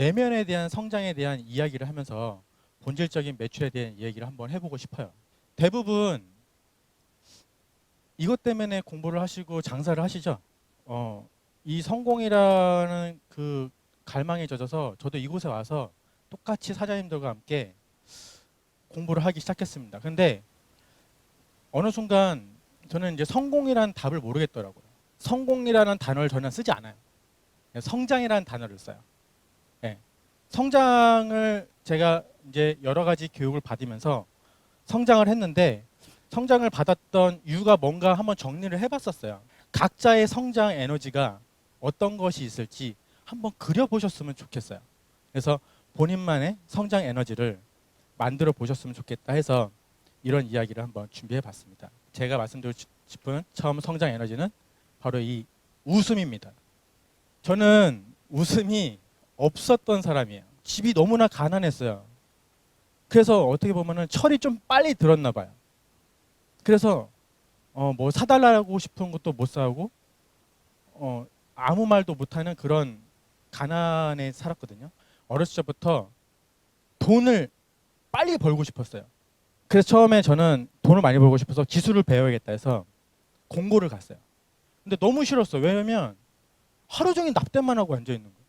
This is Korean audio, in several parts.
내면에 대한 성장에 대한 이야기를 하면서 본질적인 매출에 대한 이야기를 한번 해보고 싶어요. 대부분 이것 때문에 공부를 하시고 장사를 하시죠. 이 성공이라는 그 갈망에 젖어서 저도 이곳에 와서 똑같이 사장님들과 함께 공부를 하기 시작했습니다. 근데 어느 순간 저는 이제 성공이라는 답을 모르겠더라고요. 성공이라는 단어를 저는 쓰지 않아요. 성장이라는 단어를 써요. 예. 성장을 제가 이제 여러 가지 교육을 받으면서 성장을 했는데 성장을 받았던 이유가 뭔가 한번 정리를 해봤었어요. 각자의 성장 에너지가 어떤 것이 있을지 한번 그려보셨으면 좋겠어요. 그래서 본인만의 성장 에너지를 만들어 보셨으면 좋겠다 해서 이런 이야기를 한번 준비해 봤습니다. 제가 말씀드리고 싶은 처음 성장 에너지는 바로 이 웃음입니다. 저는 웃음이 없었던 사람이에요. 집이 너무나 가난했어요. 그래서 어떻게 보면은 철이 좀 빨리 들었나 봐요. 그래서 뭐 사달라고 싶은 것도 못 사고 아무 말도 못하는 그런 가난에 살았거든요. 어렸을 적부터 돈을 빨리 벌고 싶었어요. 그래서 처음에 저는 돈을 많이 벌고 싶어서 기술을 배워야겠다 해서 공고를 갔어요. 근데 너무 싫었어요. 왜냐면 하루 종일 납땜만 하고 앉아 있는 거예요.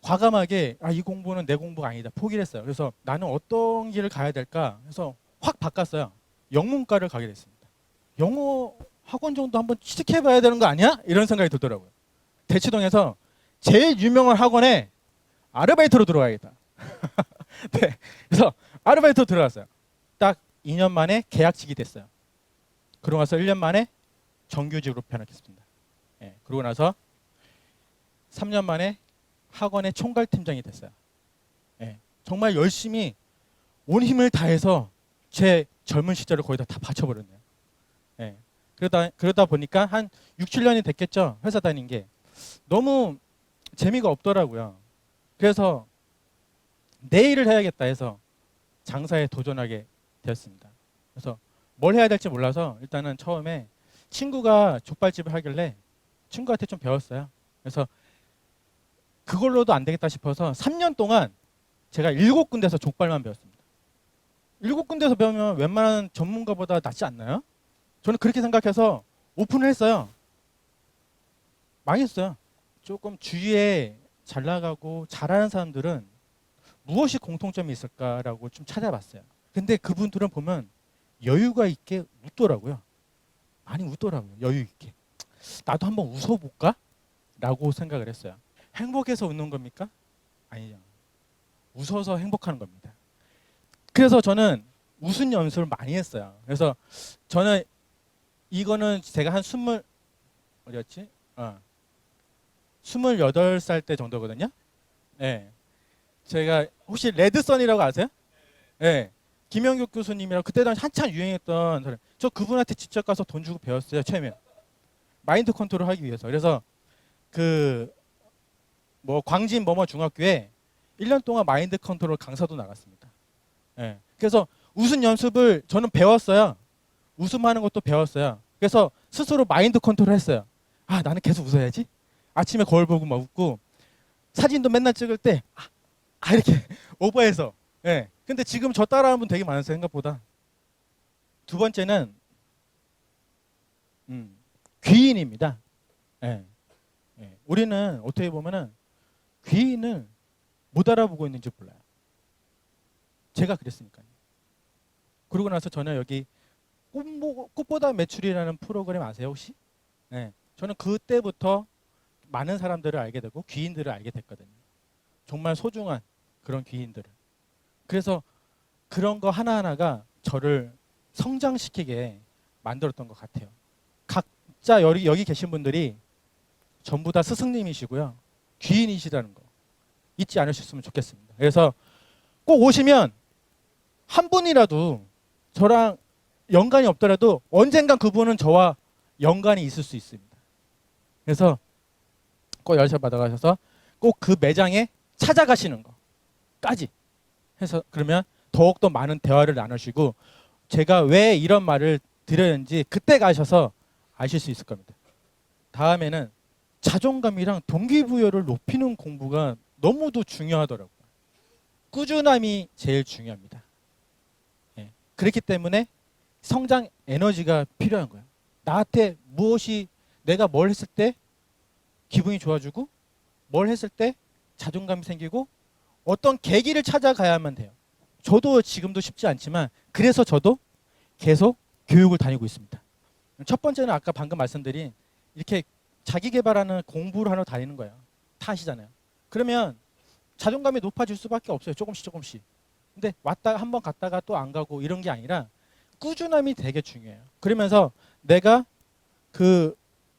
과감하게 이 공부는 내 공부가 아니다 포기를 했어요. 그래서 나는 어떤 길을 가야 될까 해서 확 바꿨어요. 영문과를 가게 됐습니다. 영어 학원 정도 한번 취직해봐야 되는 거 아니야? 이런 생각이 들더라고요. 대치동에서 제일 유명한 학원에 아르바이트로 들어가야겠다. 네, 그래서 아르바이트로 들어갔어요. 딱 2년 만에 계약직이 됐어요. 그러고 나서 1년 만에 정규직으로 변했습니다. 네, 그러고 나서 3년 만에 학원의 총괄팀장이 됐어요. 네, 정말 열심히 온 힘을 다해서 제 젊은 시절을 거의 다 바쳐버렸네요. 네, 그러다 보니까 한 6, 7년이 됐겠죠. 회사 다닌 게. 너무 재미가 없더라고요. 그래서 내 일을 해야겠다 해서 장사에 도전하게 되었습니다. 그래서 뭘 해야 될지 몰라서 일단은 처음에 친구가 족발집을 하길래 친구한테 좀 배웠어요. 그래서 그걸로도 안 되겠다 싶어서 3년 동안 제가 7군데서 족발만 배웠습니다. 7군데서 배우면 웬만한 전문가보다 낫지 않나요? 저는 그렇게 생각해서 오픈을 했어요. 망했어요. 조금 주위에 잘 나가고 잘하는 사람들은 무엇이 공통점이 있을까라고 좀 찾아봤어요. 근데 그분들은 보면 여유가 있게 웃더라고요. 많이 웃더라고요. 여유 있게. 나도 한번 웃어볼까? 라고 생각을 했어요. 행복해서 웃는 겁니까? 아니죠. 웃어서 행복하는 겁니다. 그래서 저는 웃은 연습을 많이 했어요. 그래서 저는 이거는 제가 한 28살 때 정도거든요. 네. 제가 혹시 레드선이라고 아세요? 네. 김영국 교수님이라고 그때 당시 한참 유행했던 사람. 저 그분한테 직접 가서 돈 주고 배웠어요. 처음에. 마인드 컨트롤 하기 위해서. 그래서 그 뭐 광진 뭐뭐 중학교에 1년 동안 마인드 컨트롤 강사도 나갔습니다. 네. 그래서 웃음 연습을 저는 배웠어요. 웃음하는 것도 배웠어요. 그래서 스스로 마인드 컨트롤 했어요. 나는 계속 웃어야지. 아침에 거울 보고 막 웃고 사진도 맨날 찍을 때 이렇게 오버해서. 예. 근데 지금 저 따라하는 분 되게 많으세요, 생각보다. 두 번째는 귀인입니다. 예. 예. 우리는 어떻게 보면은 귀인을 못 알아보고 있는지 몰라요. 제가 그랬으니까요. 그러고 나서 저는 여기 꽃보다 매출이라는 프로그램 아세요, 혹시? 네. 저는 그때부터 많은 사람들을 알게 되고 귀인들을 알게 됐거든요. 정말 소중한 그런 귀인들을. 그래서 그런 거 하나하나가 저를 성장시키게 만들었던 것 같아요. 각자 여기 계신 분들이 전부 다 스승님이시고요. 귀인이시라는 거 잊지 않으셨으면 좋겠습니다. 그래서 꼭 오시면 한 분이라도 저랑 연관이 없더라도 언젠간 그분은 저와 연관이 있을 수 있습니다. 그래서 꼭 연락 받아가셔서 꼭 그 매장에 찾아가시는 거까지 해서 그러면 더욱더 많은 대화를 나누시고 제가 왜 이런 말을 드렸는지 그때 가셔서 아실 수 있을 겁니다. 다음에는 자존감이랑 동기부여를 높이는 공부가 너무도 중요하더라고요. 꾸준함이 제일 중요합니다. 예. 그렇기 때문에 성장 에너지가 필요한 거예요. 나한테 무엇이 내가 뭘 했을 때 기분이 좋아지고 뭘 했을 때 자존감이 생기고 어떤 계기를 찾아가야만 돼요. 저도 지금도 쉽지 않지만 그래서 저도 계속 교육을 다니고 있습니다. 첫 번째는 아까 방금 말씀드린 이렇게 자기 개발하는 공부를 하러 다니는 거예요. 다 아시잖아요. 그러면 자존감이 높아질 수밖에 없어요. 조금씩 조금씩. 근데 왔다가 한번 갔다가 또 안 가고 이런 게 아니라 꾸준함이 되게 중요해요. 그러면서 내가 그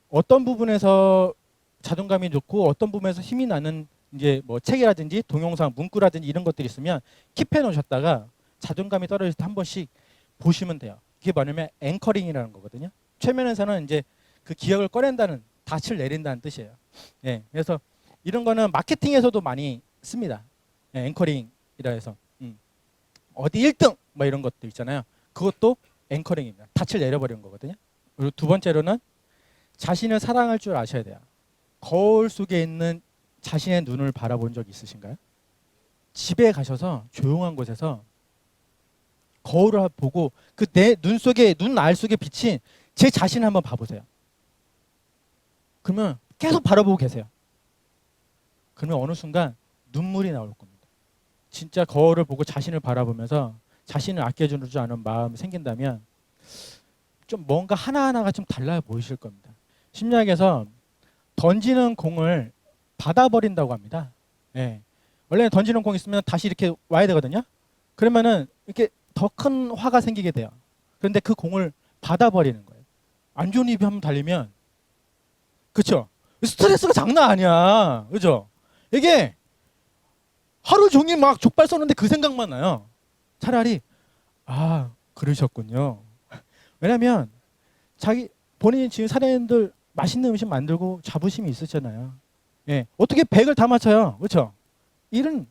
어떤 부분에서 자존감이 좋고 어떤 부분에서 힘이 나는 이제 뭐 책이라든지 동영상, 문구라든지 이런 것들이 있으면 킵해 놓으셨다가 자존감이 떨어질 때 한 번씩 보시면 돼요. 그게 뭐냐면 앵커링이라는 거거든요. 최면에서는 이제 그 기억을 꺼낸다는, 닻을 내린다는 뜻이에요. 예, 그래서 이런 거는 마케팅에서도 많이 씁니다. 예, 앵커링이라 해서 어디 1등 뭐 이런 것도 있잖아요. 그것도 앵커링입니다. 닻을 내려버리는 거거든요. 그리고 두 번째로는 자신을 사랑할 줄 아셔야 돼요. 거울 속에 있는 자신의 눈을 바라본 적 있으신가요? 집에 가셔서 조용한 곳에서 거울을 보고 그 내 눈 속에, 눈 알 속에 비친 제 자신을 한번 봐보세요. 그러면 계속 바라보고 계세요. 그러면 어느 순간 눈물이 나올 겁니다. 진짜 거울을 보고 자신을 바라보면서 자신을 아껴주는 줄 아는 마음이 생긴다면 좀 뭔가 하나하나가 좀 달라 보이실 겁니다. 심리학에서 던지는 공을 받아버린다고 합니다. 예. 원래는 던지는 공 있으면 다시 이렇게 와야 되거든요. 그러면은 이렇게 더 큰 화가 생기게 돼요. 그런데 그 공을 받아버리는 거예요. 안 좋은 입이 한번 달리면, 그렇죠? 스트레스가 장난 아니야, 그렇죠? 이게 하루 종일 막 족발 쏘는데 그 생각만 나요. 차라리 그러셨군요. 왜냐면 본인이 지금 사장님들 맛있는 음식 만들고 자부심이 있으시잖아요. 예, 어떻게 100을 다 맞춰요, 그렇죠? 일은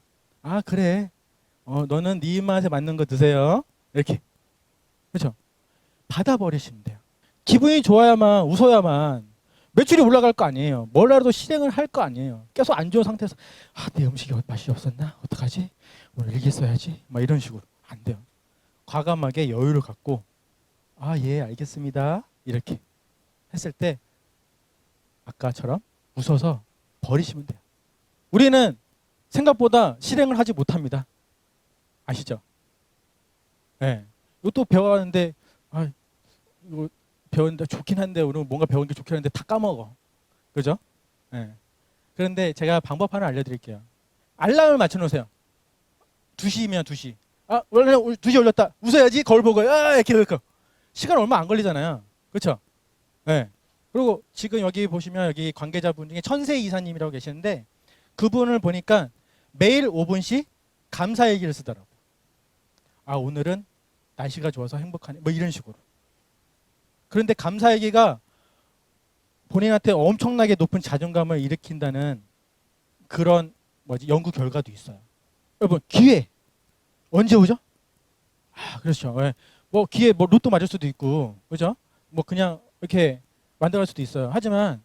그래, 너는 네 입맛에 맞는 거 드세요. 이렇게, 그렇죠? 받아버리시면 돼요. 기분이 좋아야만, 웃어야만 매출이 올라갈 거 아니에요. 뭐라도 실행을 할 거 아니에요. 계속 안 좋은 상태에서 내 음식이 맛이 없었나? 어떡하지? 오늘 일기 써야지. 막 이런 식으로 안 돼요. 과감하게 여유를 갖고 예, 알겠습니다. 이렇게 했을 때 아까처럼 웃어서 버리시면 돼요. 우리는 생각보다 실행을 하지 못합니다. 아시죠? 네. 이것도 배워왔는데 이거 배웠는데 좋긴 한데 오늘 뭔가 배운 게 좋긴 한데 다 까먹어. 그죠? 네. 그런데 제가 방법 하나 알려드릴게요. 알람을 맞춰놓으세요. 2시면 2시. 원래 2시 올렸다. 웃어야지. 거울 보고 이렇게. 시간 얼마 안 걸리잖아요. 그렇죠? 네. 그리고 지금 여기 보시면 여기 관계자분 중에 천세 이사님이라고 계시는데 그분을 보니까 매일 5분씩 감사일기를 쓰더라고요. 오늘은 날씨가 좋아서 행복하네. 뭐 이런 식으로. 그런데 감사일기가 본인한테 엄청나게 높은 자존감을 일으킨다는 그런 연구 결과도 있어요. 여러분, 기회 언제 오죠? 그렇죠. 네. 뭐 기회 로또 맞을 수도 있고, 그죠? 뭐 그냥 이렇게 만들어갈 수도 있어요. 하지만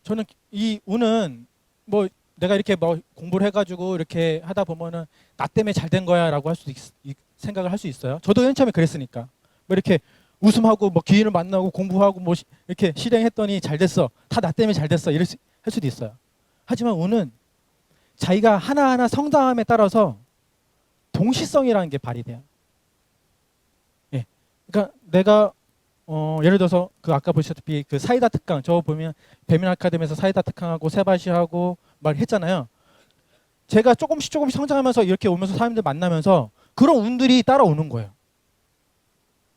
저는 이 운은 뭐 내가 이렇게 뭐 공부를 해가지고 이렇게 하다 보면은 나 때문에 잘 된 거야라고 할 수도 생각을 할 수 있어요. 저도 맨 처음에 그랬으니까. 뭐 이렇게 웃음하고 뭐 기회를 만나고 공부하고 뭐 이렇게 실행했더니 잘 됐어. 다 나 때문에 잘 됐어. 할 수도 있어요. 하지만 운은 자기가 하나하나 성장함에 따라서 동시성이라는 게 발휘돼요. 예. 그러니까 내가 예를 들어서 그 아까 보셨다시피 그 사이다 특강 저 보면 배민 아카데미에서 사이다 특강하고 세바시하고 말 했잖아요. 제가 조금씩 성장하면서 이렇게 오면서 사람들 만나면서 그런 운들이 따라오는 거예요.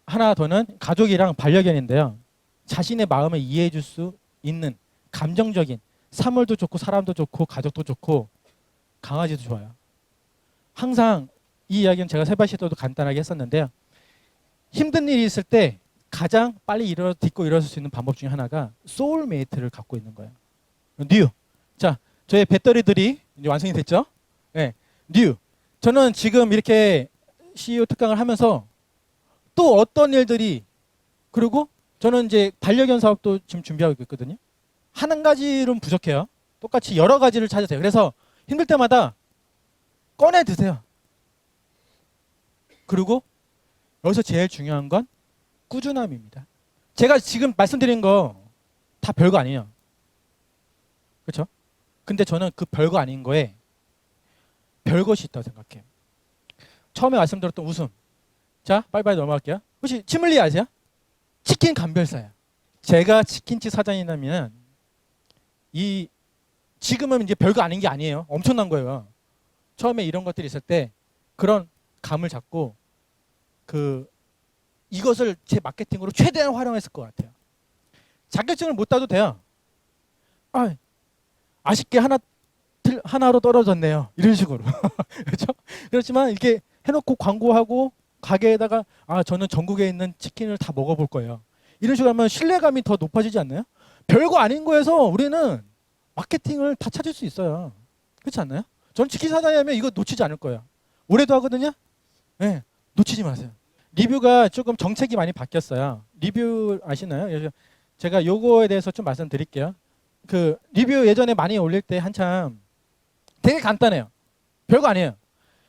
하나 더는 가족이랑 반려견인데요. 자신의 마음을 이해해 줄 수 있는 감정적인 사물도 좋고 사람도 좋고 가족도 좋고 강아지도 좋아요. 항상 이 이야기는 제가 세바시 때도 간단하게 했었는데요. 힘든 일이 있을 때 가장 빨리 딛고 일어설 수 있는 방법 중에 하나가 소울메이트를 갖고 있는 거예요. 뉴. 자, 저의 배터리들이 이제 완성이 됐죠? 네. 뉴. 저는 지금 이렇게 CEO 특강을 하면서 또 어떤 일들이 그리고 저는 이제 반려견 사업도 지금 준비하고 있거든요. 한 가지로는 부족해요. 똑같이 여러 가지를 찾으세요. 그래서 힘들 때마다 꺼내 드세요. 그리고 여기서 제일 중요한 건 꾸준함입니다. 제가 지금 말씀드린 거 다 별거 아니에요. 그렇죠? 근데 저는 그 별거 아닌 거에 별것이 있다고 생각해요. 처음에 말씀드렸던 웃음. 자, 빨리빨리 넘어갈게요. 혹시 치물리 아세요? 치킨 감별사예요. 제가 치킨집 사장이라면 지금은 이제 별거 아닌 게 아니에요. 엄청난 거예요. 처음에 이런 것들이 있을 때 그런 감을 잡고 이것을 제 마케팅으로 최대한 활용했을 것 같아요. 자격증을 못 따도 돼요. 아쉽게 하나로 떨어졌네요. 이런 식으로. 그렇죠? 그렇지만 이렇게 해놓고 광고하고 가게에다가 저는 전국에 있는 치킨을 다 먹어볼 거예요. 이런 식으로 하면 신뢰감이 더 높아지지 않나요? 별거 아닌 거에서 우리는 마케팅을 다 찾을 수 있어요. 그렇지 않나요? 전 치킨 사장이라면 이거 놓치지 않을 거예요. 올해도 하거든요. 네, 놓치지 마세요. 리뷰가 조금 정책이 많이 바뀌었어요. 리뷰 아시나요? 제가 요거에 대해서 좀 말씀드릴게요. 리뷰 예전에 많이 올릴 때 한참 되게 간단해요. 별거 아니에요.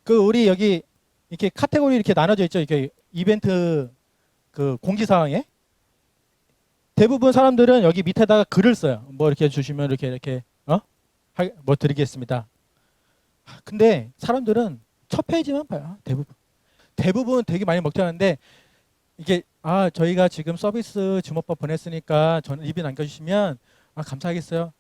우리 여기 이렇게 카테고리 이렇게 나눠져 있죠. 이렇게 이벤트 공지사항에 대부분 사람들은 여기 밑에다가 글을 써요. 뭐 이렇게 주시면 이렇게 뭐 드리겠습니다. 근데 사람들은 첫 페이지만 봐요. 대부분 되게 많이 먹튀하는데 이게 저희가 지금 서비스 주문법 보냈으니까 저는 리뷰 남겨주시면 감사하겠어요.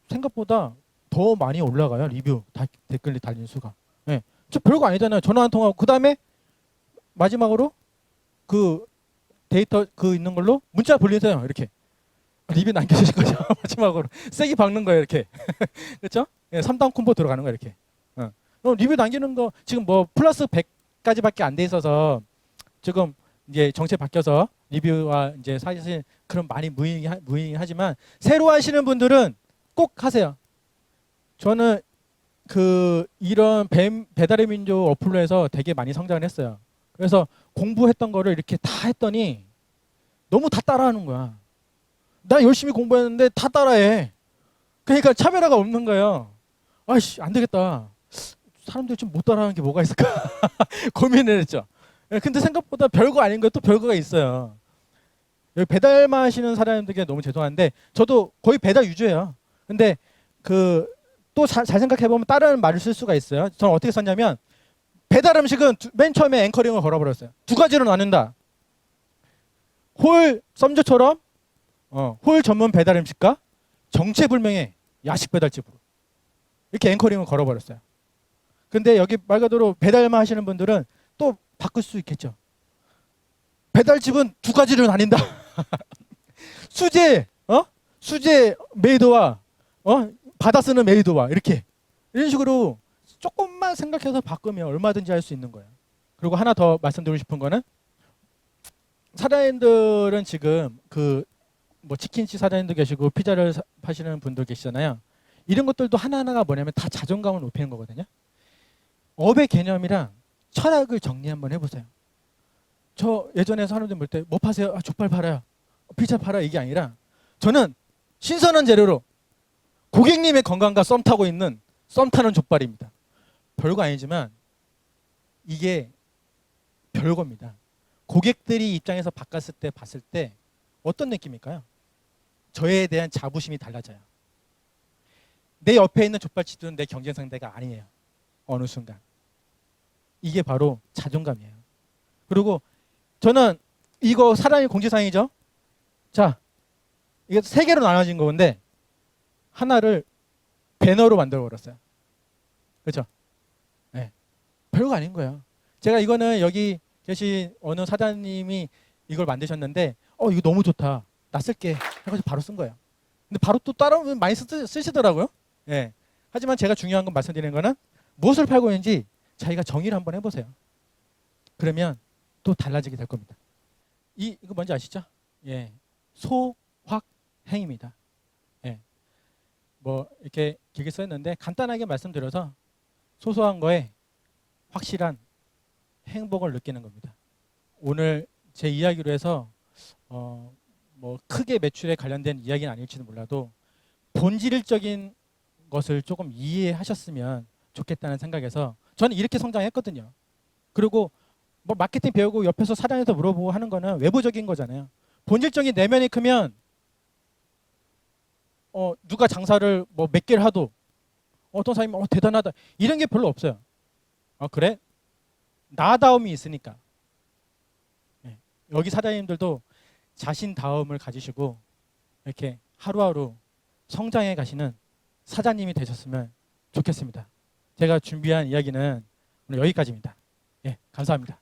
생각보다 더 많이 올라가요. 리뷰 댓글 달린 수가. 네. 저 별거 아니잖아요. 전화 한 통하고 그 다음에 마지막으로 데이터 있는 걸로 문자 보내세요. 이렇게 리뷰 남겨주실 거죠. 마지막으로 세게 박는 거예요. 이렇게 그렇죠? 네, 3단 콤보 들어가는 거예요. 이렇게. 리뷰 남기는 거 지금 뭐 플러스 100까지밖에 안 돼 있어서 지금 이제 정책 바뀌어서 리뷰와 이제 사실 그런 많이 무의하지만 새로 하시는 분들은 꼭 하세요. 저는 이런 배달의 민족 어플로 해서 되게 많이 성장을 했어요. 그래서 공부했던 거를 이렇게 다 했더니 너무 다 따라하는 거야. 나 열심히 공부했는데 다 따라해. 그러니까 차별화가 없는 거예요. 안 되겠다. 사람들이 좀 못 따라하는 게 뭐가 있을까 고민을 했죠. 근데 생각보다 별거 아닌 것도 별거가 있어요. 여기 배달만 하시는 사람들에게 너무 죄송한데 저도 거의 배달 유저예요. 근데 또 잘 생각해보면 다른 말을 쓸 수가 있어요. 저는 어떻게 썼냐면 배달 음식은 맨 처음에 앵커링을 걸어버렸어요. 두 가지로 나눈다. 홀 썸주처럼 홀 전문 배달 음식과 정체불명의 야식 배달집으로 이렇게 앵커링을 걸어버렸어요. 근데 여기 말 그대로 배달만 하시는 분들은 또 바꿀 수 있겠죠. 배달집은 두 가지로 나뉜다. 수제 메이드와 받아 쓰는 메이드와 이런 식으로 조금만 생각해서 바꾸면 얼마든지 할 수 있는 거예요. 그리고 하나 더 말씀드리고 싶은 거는 사장님들은 지금 뭐 치킨집 사장님도 계시고 피자를 파시는 분들 계시잖아요. 이런 것들도 하나하나가 뭐냐면 다 자존감을 높이는 거거든요. 업의 개념이랑 철학을 정리 한번 해보세요. 저 예전에 사람들 볼 때 뭐 파세요? 족발 팔아요. 피자 팔아요. 이게 아니라 저는 신선한 재료로 고객님의 건강과 썸 타는 족발입니다. 별거 아니지만 이게 별거입니다. 고객들이 입장에서 봤을 때 어떤 느낌일까요? 저에 대한 자부심이 달라져요. 내 옆에 있는 족발집은 내 경쟁 상대가 아니에요. 어느 순간. 이게 바로 자존감이에요. 그리고 저는 이거 사람이 공지사항이죠. 자, 이게 3개로 나눠진 건데 하나를 배너로 만들어 버렸어요. 그렇죠? 네. 별거 아닌 거예요. 제가 이거는 여기 계신 어느 사장님이 이걸 만드셨는데 이거 너무 좋다. 나 쓸게 해가지고 바로 쓴 거예요. 근데 바로 또 따라오면 많이 쓰시더라고요. 네. 하지만 제가 중요한 건 말씀드리는 거는 무엇을 팔고 있는지 자기가 정의를 한번 해보세요. 그러면 또 달라지게 될 겁니다. 이거 뭔지 아시죠? 예, 소확행입니다. 예, 뭐 이렇게 길게 써있는데 간단하게 말씀드려서 소소한 거에 확실한 행복을 느끼는 겁니다. 오늘 제 이야기로 해서 뭐 크게 매출에 관련된 이야기는 아닐지는 몰라도 본질적인 것을 조금 이해하셨으면 좋겠다는 생각에서 저는 이렇게 성장했거든요. 그리고 뭐 마케팅 배우고 옆에서 사장님한테 물어보고 하는 거는 외부적인 거잖아요. 본질적인 내면이 크면 누가 장사를 뭐 몇 개를 하도 어떤 사람이 대단하다 이런 게 별로 없어요. 그래? 나다움이 있으니까. 예. 여기 사장님들도 자신다움을 가지시고 이렇게 하루하루 성장해 가시는 사장님이 되셨으면 좋겠습니다. 제가 준비한 이야기는 오늘 여기까지입니다. 예, 감사합니다.